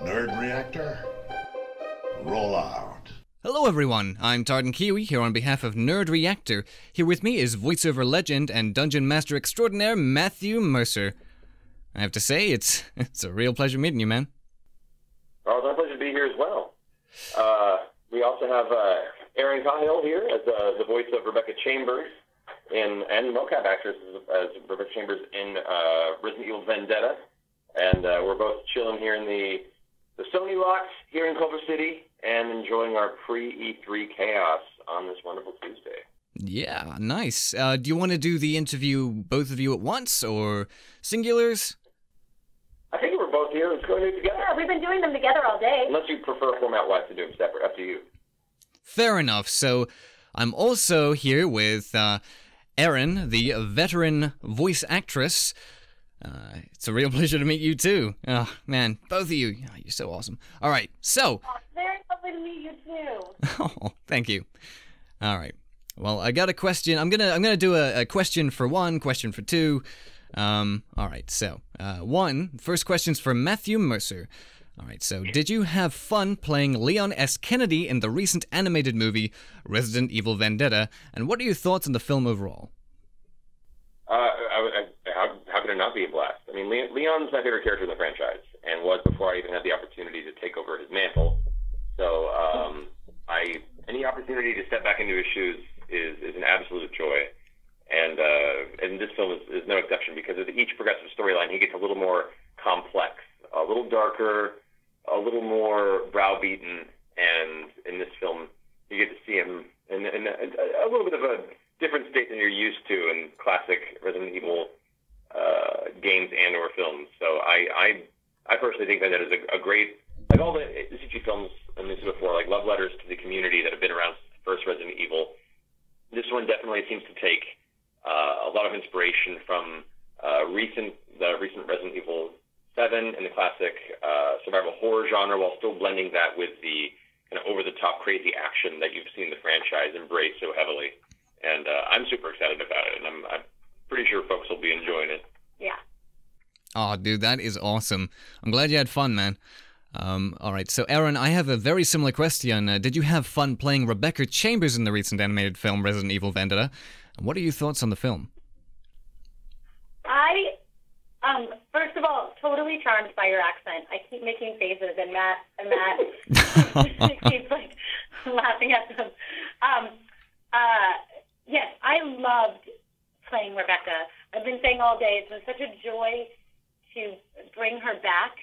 Nerd Reactor, roll out. Hello everyone, I'm TartanKiwi here on behalf of Nerd Reactor. Here with me is voiceover legend and dungeon master extraordinaire Matthew Mercer. I have to say, it's a real pleasure meeting you, man. Oh, it's my pleasure to be here as well. We also have Erin Cahill here as the voice of Rebecca Chambers and mocap actress as Rebecca Chambers in Resident Evil Vendetta. And we're both chilling here in the Sony lot here in Culver City and enjoying our pre-E3 chaos on this wonderful Tuesday. Yeah, nice. Do you want to do the interview, both of you at once, or singulars? I think we're both here. Let's go and do it together. Yeah, we've been doing them together all day. Unless you prefer format-wise to do them separate. Up to you. Fair enough. So I'm also here with Erin, the veteran voice actress. It's a real pleasure to meet you too. Oh, man, both of you. Oh, you're so awesome. All right, so... Oh, very lovely to meet you too. Oh, thank you. All right. Well, I got a question. I'm gonna do a question for one, question for two. All right, so, first question's for Matthew Mercer. All right, so, did you have fun playing Leon S. Kennedy in the recent animated movie, Resident Evil Vendetta, and what are your thoughts on the film overall? How could it not be a blast? I mean, Leon's my favorite character in the franchise, and was before I even had the opportunity to take over his mantle. So, any opportunity to step back into his shoes is an absolute joy. And this film is no exception, because of each progressive storyline, he gets a little more complex, a little darker, a little more browbeaten, and in this film, you get to see him in a little bit of a different state than you're used to in classic Resident Evil games and or films. So I personally think that is a great, like all the CG films and this before, like love letters to the community that have been around since the first Resident Evil. This one definitely seems to take a lot of inspiration from the recent Resident Evil 7 and the classic survival horror genre, while still blending that with the kind of over-the-top crazy action that you've seen the franchise embrace so heavily. And I'm super excited about it, and I'm pretty sure folks will be enjoying it. Yeah. Oh, dude, that is awesome. I'm glad you had fun, man. All right, so Erin, I have a very similar question. Did you have fun playing Rebecca Chambers in the recent animated film Resident Evil Vendetta? And what are your thoughts on the film? First of all, totally charmed by your accent. I keep making faces, and Matt keeps like laughing at them. Yes, I loved playing Rebecca. I've been saying all day, it's been such a joy to bring her back,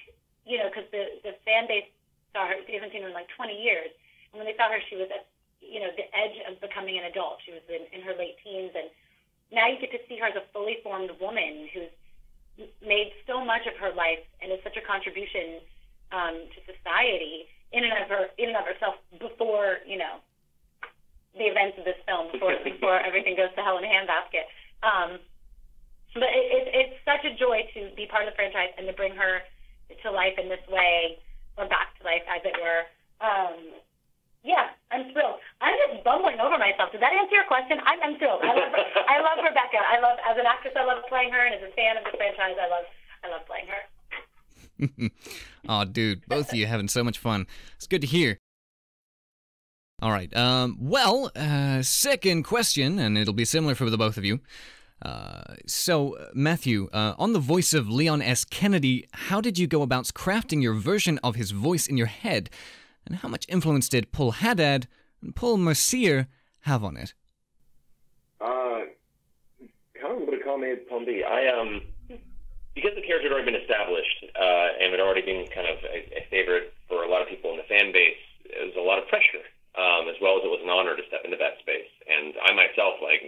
you know, because the fan base saw her, they haven't seen her in like 20 years. And when they saw her, she was at, you know, the edge of becoming an adult. She was in her late teens, and now you get to see her as a fully formed woman who's made so much of her life and is such a contribution to society in and of herself before, you know, the events of this film, before everything goes to hell in a handbasket. But it's such a joy to be part of the franchise and to bring her to life in this way, or back to life, as it were. Yeah, I'm thrilled. I'm just bumbling over myself. Did that answer your question? I'm thrilled. I love Rebecca. As an actress, I love playing her, and as a fan of the franchise, I love playing her. Oh, dude, both of you having so much fun. It's good to hear. All right. Second question, and it'll be similar for the both of you. So, Matthew, on the voice of Leon S. Kennedy, how did you go about crafting your version of his voice in your head? And how much influence did Paul Haddad and Paul Mercier have on it? How would it call me Paul B? Because the character had already been established, and had already been kind of a favorite for a lot of people in the fan base, it was a lot of pressure, as well as it was an honor to step into that space. And I myself, I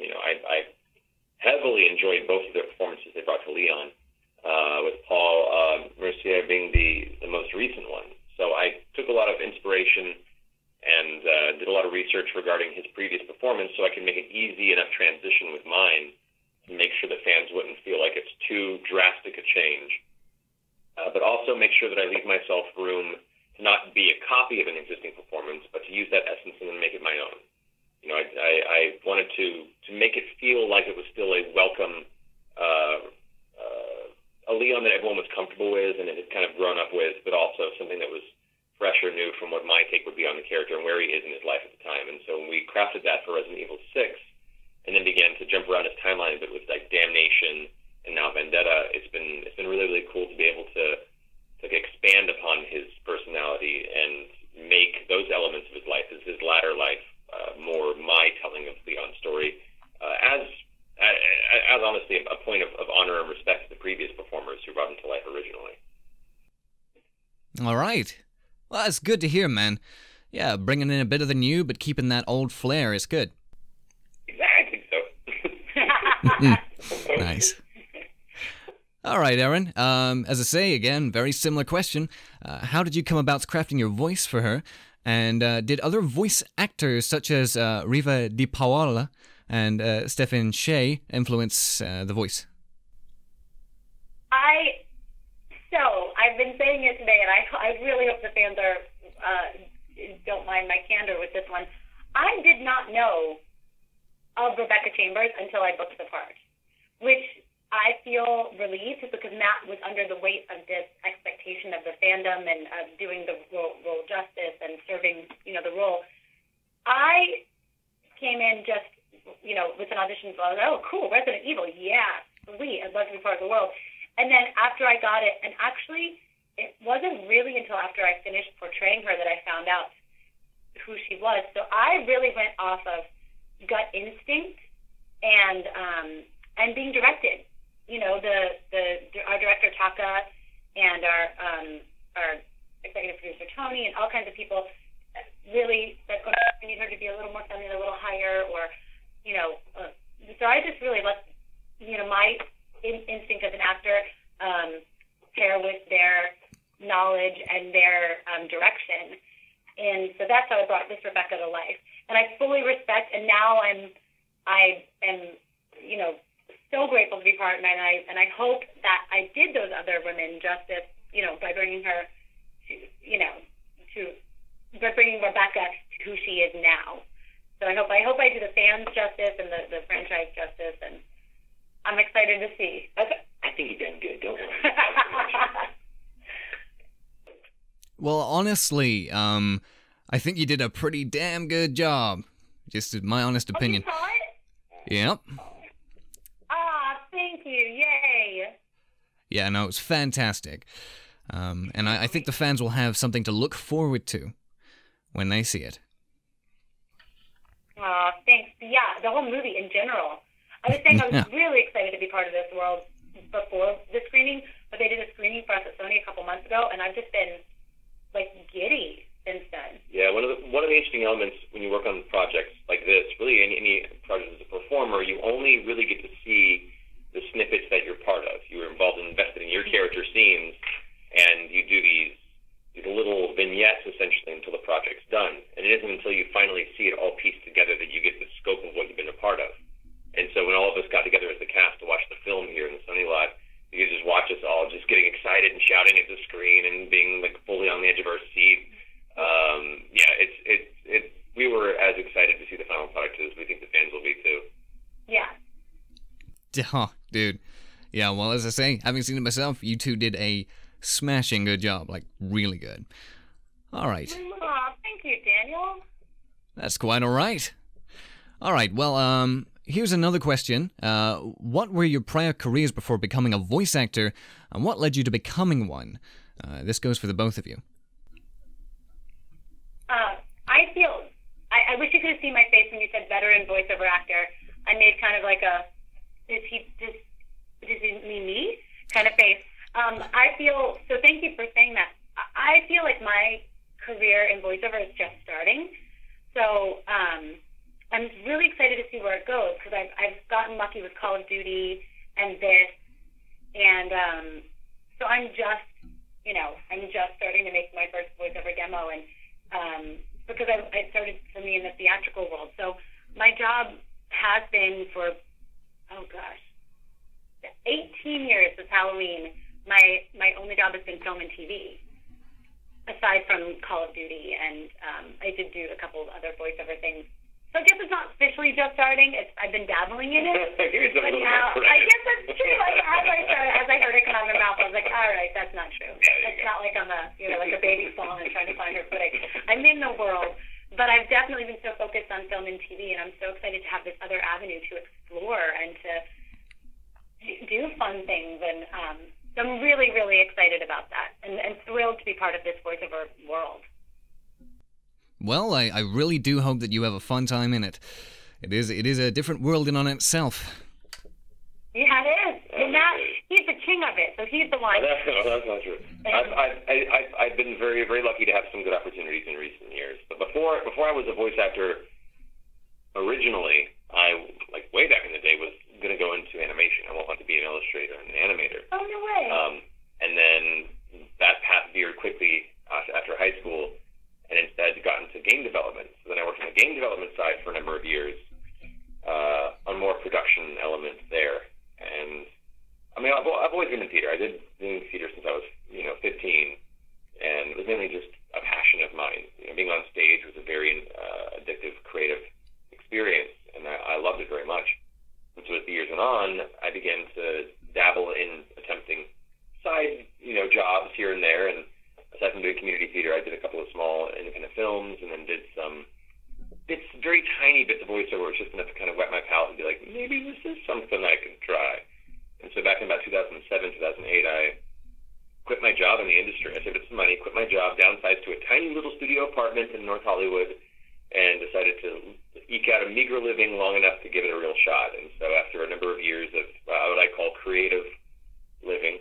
heavily enjoyed both of their performances they brought to Leon, with Paul Mercier being the most recent one. So I took a lot of inspiration and did a lot of research regarding his previous performance so I could make an easy enough transition with mine to make sure that fans wouldn't feel like it's too drastic a change. But also make sure that I leave myself room to not be a copy of an existing performance, but to use that essence and then make it my own. You know, I wanted to make it feel like it was still a welcome a Leon that everyone was comfortable with and had kind of grown up with, but also something that was fresh or new from what my take would be on the character and where he is in his life at the time. And so when we crafted that for Resident Evil 6, and then began to jump around his timeline a bit with like Damnation and now Vendetta, it's been really, really cool to be able to expand upon his personality and make those elements of his life, his latter life, more my telling of Leon's story, as honestly a point of honor and respect to the previous performers who brought him to life originally. All right. Well, that's good to hear, man. Yeah, bringing in a bit of the new, but keeping that old flair is good. Exactly so. Nice. All right, Erin. As I say, again, very similar question. How did you come about crafting your voice for her? And did other voice actors such as Riva Di Paola and Stephen Shea influence the voice? I've been saying it today, and I really hope the fans don't mind my candor with this one. I did not know of Rebecca Chambers until I booked the part, which I feel relieved because Matt was under the weight of this expectation of the fandom and of doing the role justice and serving, the role. I came in just, with an audition. So I was like, oh, cool, Resident Evil, yeah, sweet, I'd love to be part of the world. And then after I got it, and actually it wasn't really until after I finished portraying her that I found out who she was. So I really went off of gut instinct and being directed. Our director Taka and our executive producer Tony and all kinds of people really said, oh, I need her to be a little more feminine, a little higher, or so I just really let my instinct as an actor pair with their knowledge and their direction, and so that's how I brought this Rebecca to life. And I fully respect, and now I am so grateful to be part, and I hope that I did those other women justice, by bringing her by bringing Rebecca to who she is now. So I hope I do the fans justice and the franchise justice, and I'm excited to see. Okay. I think you done good. Don't worry. Well, honestly, I think you did a pretty damn good job. Just in my honest opinion. You saw it? Yep. Thank you. Yay. Yeah, no, it was fantastic. And I think the fans will have something to look forward to when they see it. Thanks. Yeah, the whole movie in general. I was saying I was really excited to be part of this world before the screening, but they did a screening for us at Sony a couple months ago, and I've just been, giddy since then. Yeah, one of the interesting elements when you work on projects like this, really any project as a performer, you only really get to see the snippets that you're part of. You were involved and invested in your character scenes, and you do these little vignettes essentially until the project's done. And it isn't until you finally see it all pieced together that you get the scope of what you've been a part of. And so when all of us got together as the cast to watch the film here in the Sony Lot, you could just watch us all just getting excited and shouting at the screen and being fully on the edge of our seat. We were as excited to see the final product as we think the fans will be too. Yeah. Oh, dude. Yeah, well, as I say, having seen it myself, you two did a smashing good job. Really good. All right. Aw, thank you, Daniel. That's quite all right. All right, well, here's another question. What were your prior careers before becoming a voice actor, and what led you to becoming one? This goes for the both of you. I wish you could have seen my face when you said veteran voiceover actor. I made kind of does he mean me kind of face. I feel, so thank you for saying that. I feel like my career in voiceover is just starting. So I'm really excited to see where it goes because I've gotten lucky with Call of Duty and this. And so I'm just starting to make my first voiceover demo. And because I started for me in the theatrical world. So my job has been for, 18 years this Halloween, my only job has been film and TV, aside from Call of Duty, and I did do a couple of other voiceover things So I guess it's not officially just starting. I've been dabbling in it. But now, I guess that's true. Like, as I heard it come out of her mouth, I was like, all right, that's not true. It's not like I'm like a baby falling and trying to find her footing. I'm in the world. But I've definitely been so focused on film and TV, and I'm so excited to have this other avenue to explore and to do fun things. And so I'm really, really excited about that and thrilled to be part of this voiceover world. Well, I really do hope that you have a fun time in it. It is a different world in on itself. Yeah, it is. And he's the king of it, so he's the one. That's not true. I've been very, very lucky to have some good opportunities in recent years. But before I was a voice actor, originally, I, like way back in the day, was going to go into animation. I wanted to be an illustrator and an animator. Oh, no way. And then that path veered quickly after high school, and instead got into game development. So then I worked on the game development side for a number of years, on more production elements there. And I mean, I've always been in theater. I did theater since I was, 15, and it was mainly just a passion of mine. Being on stage was a very addictive, creative experience, and I loved it very much. And so as the years went on, I began to dabble in attempting side, jobs here and there. And aside from doing community theater, I did a couple of small independent films, and then did some very tiny bits of voiceover, just enough to kind of wet my palate and be like, maybe this is something I could try. And so back in about 2007, 2008, I quit my job in the industry. I saved up some money, quit my job, downsized to a tiny little studio apartment in North Hollywood, and decided to eke out a meager living long enough to give it a real shot. And so after a number of years of what I call creative living,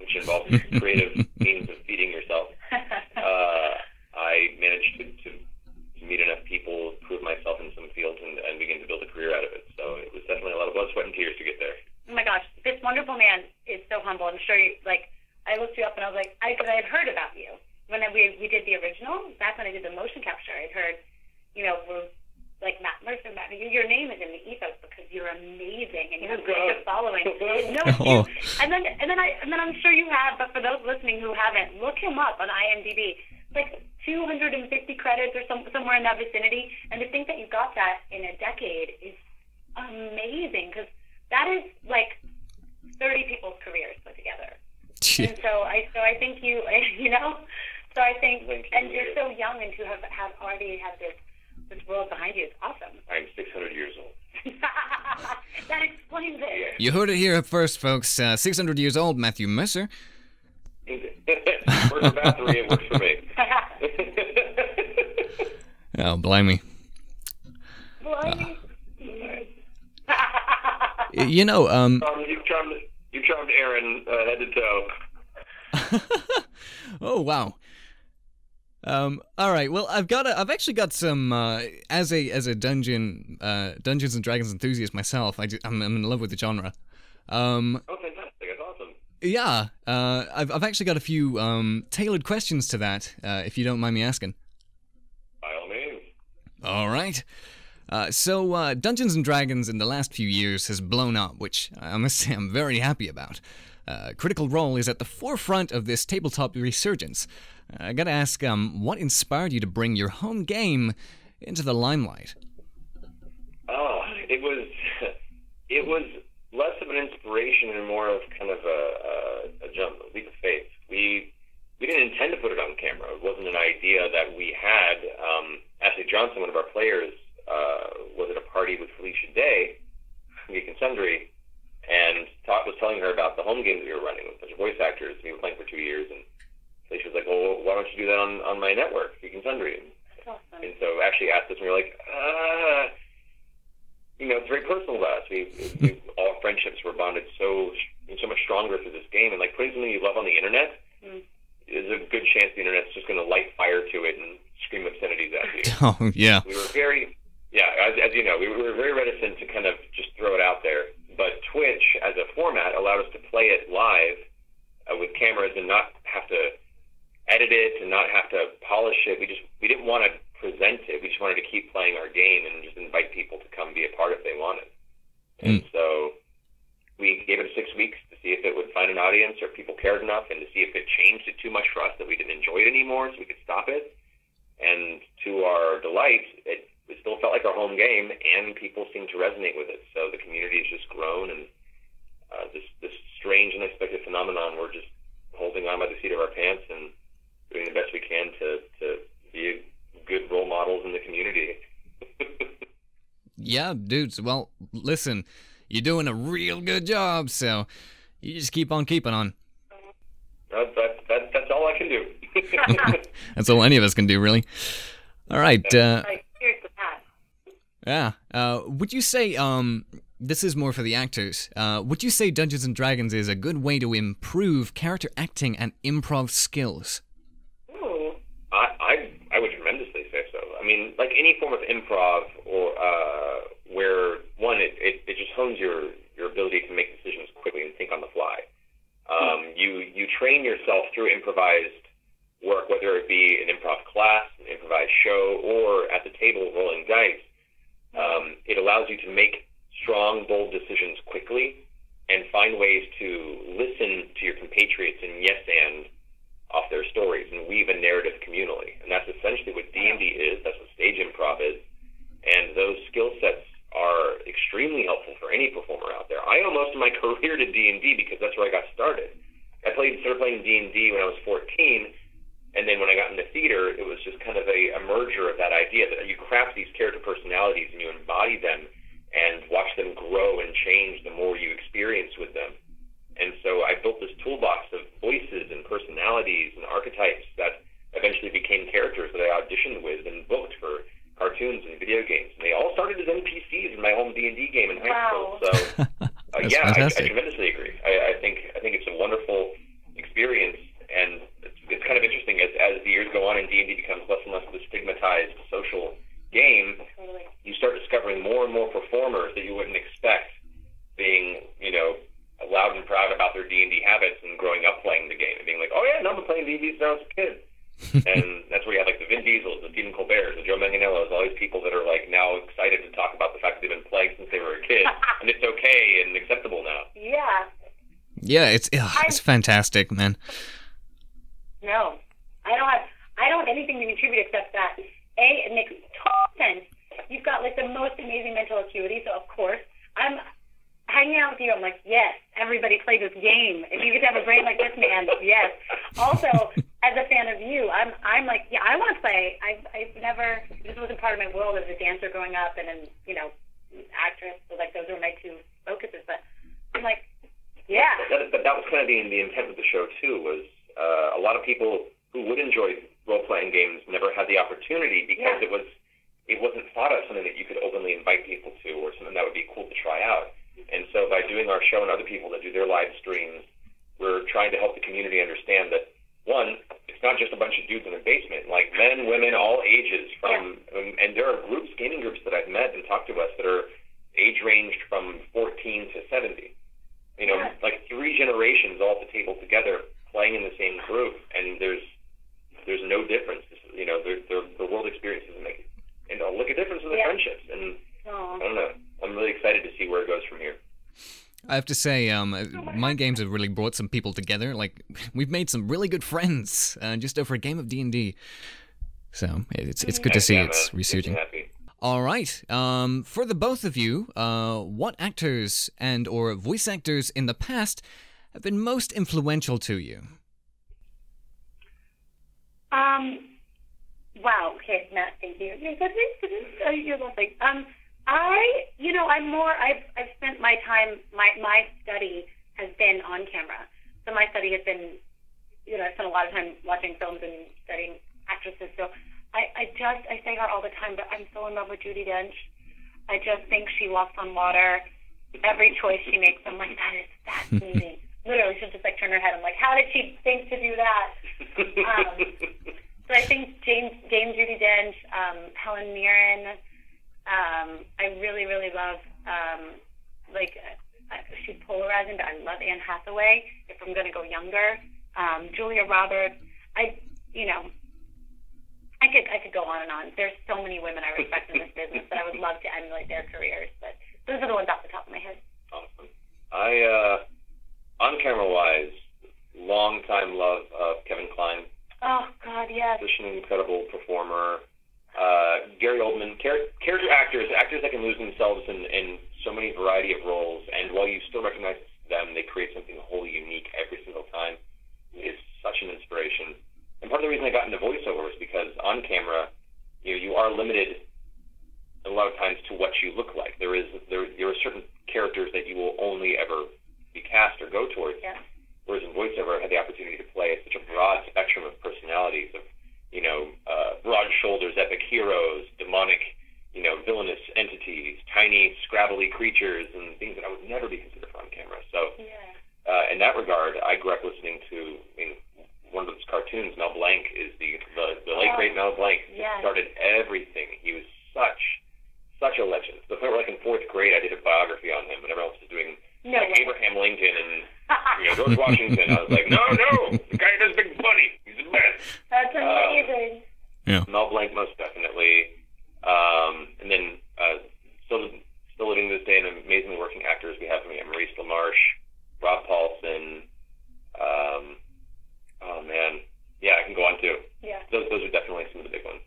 which involves creative means of feeding yourself, I managed to meet enough people, prove myself in some fields, and begin to build a career out of it. So it was definitely a lot of blood, sweat, and tears to get there. Oh my gosh, this wonderful man is so humble. I'm sure I looked you up and I was like, because I had heard about you. When we did the original, back when I did the motion capture, I'd heard, we're like Matt Mercer, your name is in the ethos because you're amazing and you have such a following. No, and then I'm sure you have, but for those listening who haven't, look him up on IMDb. Like 250 credits or somewhere in that vicinity, and to think that you got that in a decade is amazing, because that is like 30 people's careers put together. And so I think so I think, and you're so young, and to have already had this world behind you is awesome. I'm 600 years old. That explains it. You heard it here first, folks. 600 years old, Matthew Mercer. Works for Bathory, it works for me. Oh, blimey. Blimey. You charmed Erin head to toe. Oh, wow. All right. Well, I've actually got some as a Dungeons and Dragons enthusiast myself. I'm in love with the genre. Oh, fantastic! That's awesome. Yeah. I've actually got a few tailored questions to that, if you don't mind me asking. By all means. All right. So Dungeons and Dragons in the last few years has blown up, which I must say I'm very happy about. Critical Role is at the forefront of this tabletop resurgence. I gotta ask, what inspired you to bring your home game into the limelight? Oh, it was less of an inspiration and more of kind of a leap of faith. We didn't intend to put it on camera. It wasn't an idea that we had. Ashley Johnson, one of our players, was at a party with Felicia Day, Geek and Sundry, and was telling her about the home game that we were running with a bunch of voice actors. We were playing for 2 years, and Felicia was like, well, why don't you do that on my network, Geek and Sundry? That's awesome. And so Ashley asked us, and we were like, it's very personal to us. We all friendships were bonded so much stronger through this game, and like putting something you love on the internet, there's a good chance the internet's just going to light fire to it and scream obscenities at you. Oh, yeah. We were as you know, we were very reticent to kind of just throw it out there. But Twitch, as a format, allowed us to play it live with cameras and not have to edit it and not have to polish it. We didn't want to present it. We just wanted to keep playing our game and just invite people to come be a part if they wanted. And so we gave it 6 weeks to see if it would find an audience or if people cared enough, and to see if it changed it too much for us that we didn't enjoy it anymore, so we could stop it. And to our delight, it it still felt like our home game, and people seem to resonate with it. So the community has just grown, and this strange, unexpected phenomenon, we're just holding on by the seat of our pants and doing the best we can to be good role models in the community. Yeah, dudes. Well, listen, you're doing a real good job, so you just keep on keeping on. That's all I can do. That's all any of us can do, really. All right. Yeah. Would you say, this is more for the actors, would you say Dungeons & Dragons is a good way to improve character acting and improv skills? Ooh. I would tremendously say so. I mean, like any form of improv, or where, one, it just hones your ability to make decisions quickly and think on the fly. You train yourself through improvised work, whether it be an improv class, an improvised show, or at the table rolling dice. It allows you to make strong, bold decisions quickly and find ways to listen to your compatriots and yes-and off their stories and weave a narrative communally. And that's essentially what D&D is. That's what stage improv is. And those skill sets are extremely helpful for any performer out there. I owe most of my career to D&D because that's where I got started. I started playing D&D when I was 14, and then when I got into theater, it was just kind of a merger of that idea that you craft these character personalities and you embody them and watch them grow and change the more you experience with them. And so I built this toolbox of voices and personalities and archetypes that eventually became characters that I auditioned with and booked for cartoons and video games. And they all started as NPCs in my home D&D game in high school. So yeah, I tremendously agree. I think it's a wonderful experience, and it's kind of interesting as the years go on and D&D becomes less and less of a stigmatized social game. You start discovering more and more performers that you wouldn't expect being, loud and proud about their D&D habits and growing up playing the game and being like, oh yeah, no, I've been playing D&D since I was a kid. And that's where you have like the Vin Diesels, the Stephen Colberts, the Joe Manganiellos, all these people that are like now excited to talk about the fact that they've been playing since they were a kid, and it's okay and acceptable now. Yeah. Yeah, it's fantastic, man. No, I don't have anything to contribute except that it makes total sense. You've got like the most amazing mental acuity, so of course I'm hanging out with you. I'm like, yes, everybody play this game. If you get to have a brain like this man, yes. Also, as a fan of you, I'm like, yeah, I want to play. I've never, this wasn't part of my world as a dancer growing up and then, actress. So like those were my two focuses. But I'm like, yeah. But that was kind of the intent of the show too. Was a lot of people who would enjoy role-playing games never had the opportunity because it wasn't thought of something that you could openly invite people to or something that would be cool to try out. And so by doing our show and other people that do their live streams, we're trying to help the community understand that, one, it's not just a bunch of dudes in a basement, like men, women, all ages, and there are gaming groups that I've met and talked to us that are age ranged from 14 to 70. Like 3 generations all at the table together playing in the same group, and there's no difference. The world experiences make it. And look at difference in the friendships. And I don't know. I'm really excited to see where it goes from here. I have to say, my games have really brought some people together. Like, we've made some really good friends just over a game of D&D. So it's good to see it's resurging. All right. For the both of you, what actors and or voice actors in the past have been most influential to you? Wow. Okay, Matt, thank you. You're lovely. I've spent my time, my study has been on camera. So my study has been, I spent a lot of time watching films and studying actresses. So I say her all the time, but I'm so in love with Judi Dench. I just think she walks on water. Every choice she makes, I'm like, that is fascinating. Literally, she'll just like turn her head. I'm like, how did she think to do that? So I think Dame Judi Dench, Helen Mirren. I really, really love, she's polarizing, but I love Anne Hathaway, if I'm going to go younger. Julia Roberts. I could go on and on. There's so many women I respect in this business that I would love to emulate their careers, but those are the ones off the top of my head. Awesome. On camera-wise, long-time love of Kevin Kline. Oh, God, yes. Such an incredible performer. Gary Oldman, character actors that can lose themselves in so many variety of roles, and while you still recognize them, they create something wholly unique every single time, is such an inspiration. And part of the reason I got into voiceover was because on camera, you are limited a lot of times to what you look like. There are certain characters that you will only ever be cast or go towards. Yeah. Whereas in voiceover, I had the opportunity to play such a broad spectrum of personalities, of broad shoulders, epic heroes, demonic, villainous entities, tiny, scrabbly creatures, and things that I would never be considered for on camera. So, in that regard, I grew up listening to, one of those cartoons, Mel Blanc is the late great Mel Blanc. Yes. Started everything. He was such a legend. To the point where, in 4th grade, I did a biography on him, and everyone else was doing Abraham Lincoln and George Washington. I was like, no, the guy does Big Bunny. He's the best. That's amazing. Yeah. Mel Blanc, most definitely. And then still living this day, and amazingly working actors. We have Maurice LaMarche, Rob Paulson. Oh man, yeah, I can go on too. Yeah. Those are definitely some of the big ones.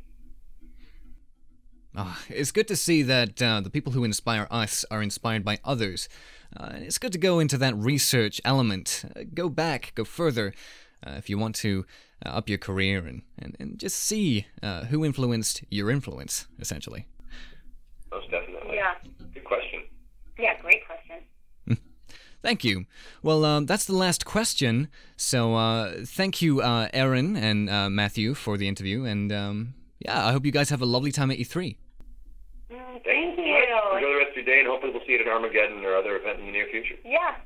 It's good to see that the people who inspire us are inspired by others. It's good to go into that research element. Go back, go further, if you want to up your career and just see who influenced your influence, essentially. Most definitely. Yeah. Good question. Yeah, great question. Thank you. Well, that's the last question. So thank you, Erin and Matthew, for the interview. And I hope you guys have a lovely time at E3. Thank you. Enjoy the rest of your day, and hopefully we'll see you at an Armageddon or other event in the near future. Yeah.